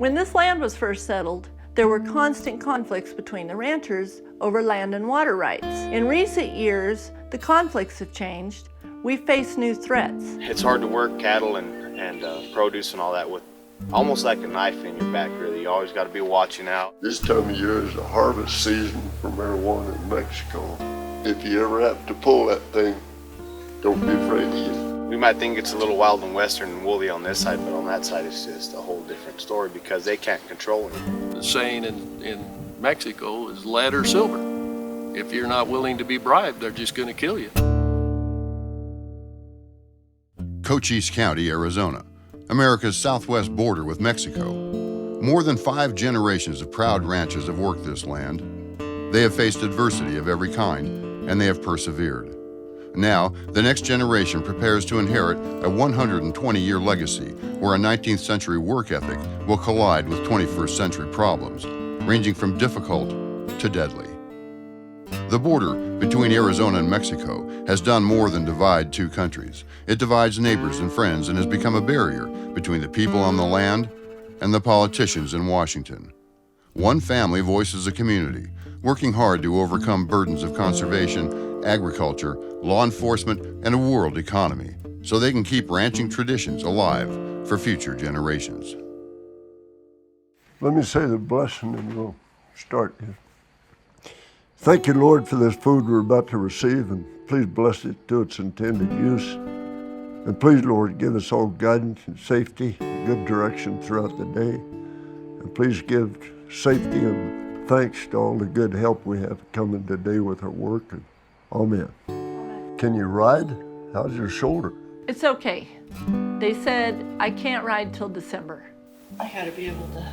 When this land was first settled, there were constant conflicts between the ranchers over land and water rights. In recent years, the conflicts have changed. We face new threats. It's hard to work cattle and produce and all that with almost like a knife in your back, really. You always got to be watching out. This time of year is the harvest season for marijuana in Mexico. If you ever have to pull that thing, don't be afraid to use it. We might think it's a little wild and western and woolly on this side, but on that side it's just a whole different story because they can't control it. The saying in Mexico is lead or silver. If you're not willing to be bribed, they're just going to kill you. Cochise County, Arizona, America's southwest border with Mexico. More than 5 generations of proud ranchers have worked this land. They have faced adversity of every kind, and they have persevered. Now, the next generation prepares to inherit a 120-year legacy where a 19th century work ethic will collide with 21st century problems, ranging from difficult to deadly. The border between Arizona and Mexico has done more than divide two countries. It divides neighbors and friends and has become a barrier between the people on the land and the politicians in Washington. One family voices a community, working hard to overcome burdens of conservation, agriculture, law enforcement, and a world economy, so they can keep ranching traditions alive for future generations. Let me say the blessing and we'll start here. Thank you, Lord, for this food we're about to receive, and please bless it to its intended use. And please, Lord, give us all guidance and safety, and good direction throughout the day. And please give safety and thanks to all the good help we have coming today with our work. And amen. Can you ride? How's your shoulder? It's okay. They said I can't ride till December. I gotta be able to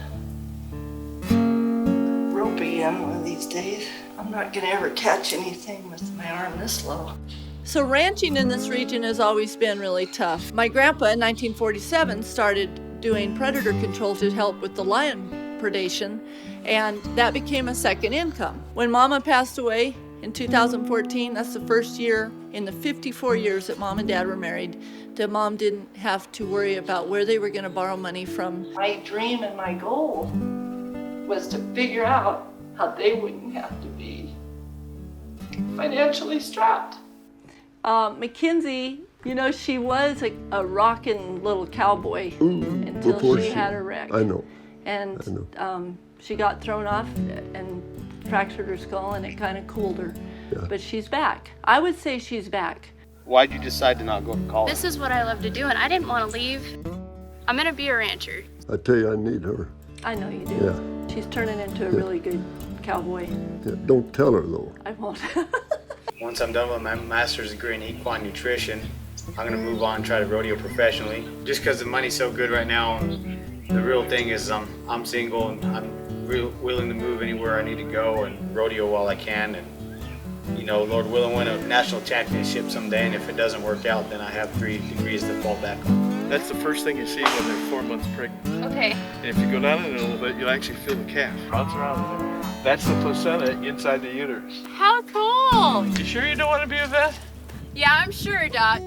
rope again one of these days. I'm not gonna ever catch anything with my arm this low. So ranching in this region has always been really tough. My grandpa in 1947 started doing predator control to help with the lion predation, and that became a second income. When Mama passed away in 2014, that's the first year in the 54 years that Mom and Dad were married that Mom didn't have to worry about where they were gonna borrow money from. My dream and my goal was to figure out how they wouldn't have to be financially strapped. Mackenzie, you know, she was a rockin' little cowboy until she had a wreck. I know. And she got thrown off and fractured her skull, and it kind of cooled her. Yeah. But she's back. I would say she's back. Why'd you decide to not go to college? This is what I love to do, and I didn't want to leave. I'm gonna be a rancher. I tell you, I need her. I know you do. Yeah. She's turning into a really good cowboy. Yeah, don't tell her, though. I won't. Once I'm done with my master's degree in equine nutrition, I'm gonna move on and try to rodeo professionally. Just because the money's so good right now, the real thing is I'm single and I'm willing to move anywhere I need to go and rodeo while I can. And you know, Lord willing, win a national championship someday. And if it doesn't work out, then I have 3 degrees to fall back on. That's the first thing you see when they're 4 months pregnant. Okay. And if you go down it a little bit, you'll actually feel the calf. Bounce around there. That's the placenta inside the uterus. How cool! You sure you don't want to be a vet? Yeah, I'm sure, Doc.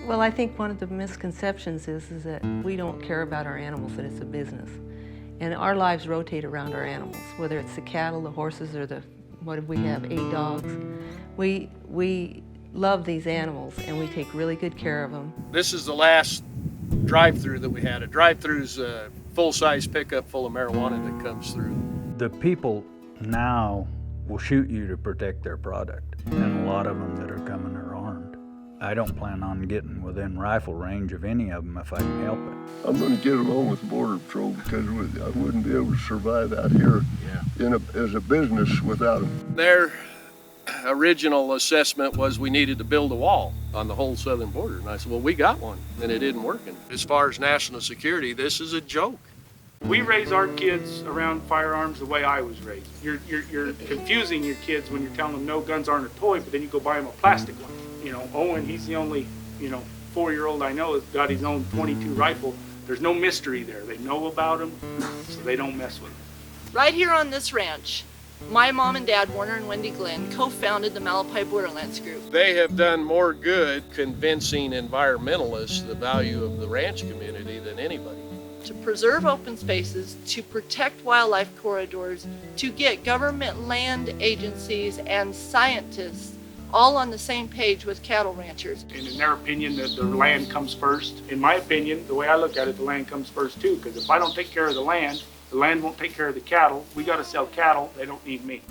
Well, I think one of the misconceptions is that we don't care about our animals, that it's a business. And our lives rotate around our animals, whether it's the cattle, the horses, or what do we have, 8 dogs. We love these animals, and we take really good care of them. This is the last drive-through that we had. A drive-through's a full-size pickup full of marijuana that comes through. The people now will shoot you to protect their product, and a lot of them that are coming are armed. I don't plan on getting within rifle range of any of them if I can help it. I'm going to get along with Border Patrol because I wouldn't be able to survive out here as a business without them. Their original assessment was we needed to build a wall on the whole southern border. And I said, well, we got one, and it isn't working. As far as national security, this is a joke. We raise our kids around firearms the way I was raised. You're confusing your kids when you're telling them no, guns aren't a toy, but then you go buy them a plastic one. You know, Owen, he's the only, 4-year-old I know that's got his own .22 rifle. There's no mystery there. They know about him, so they don't mess with them. Right here on this ranch, my mom and dad, Warner and Wendy Glenn, co-founded the Malapai Borderlands Group. They have done more good convincing environmentalists the value of the ranch community than anybody. to preserve open spaces, to protect wildlife corridors, to get government land agencies and scientists all on the same page with cattle ranchers. And in their opinion, the land comes first. In my opinion, the way I look at it, the land comes first too, because if I don't take care of the land won't take care of the cattle. We got to sell cattle, they don't need me.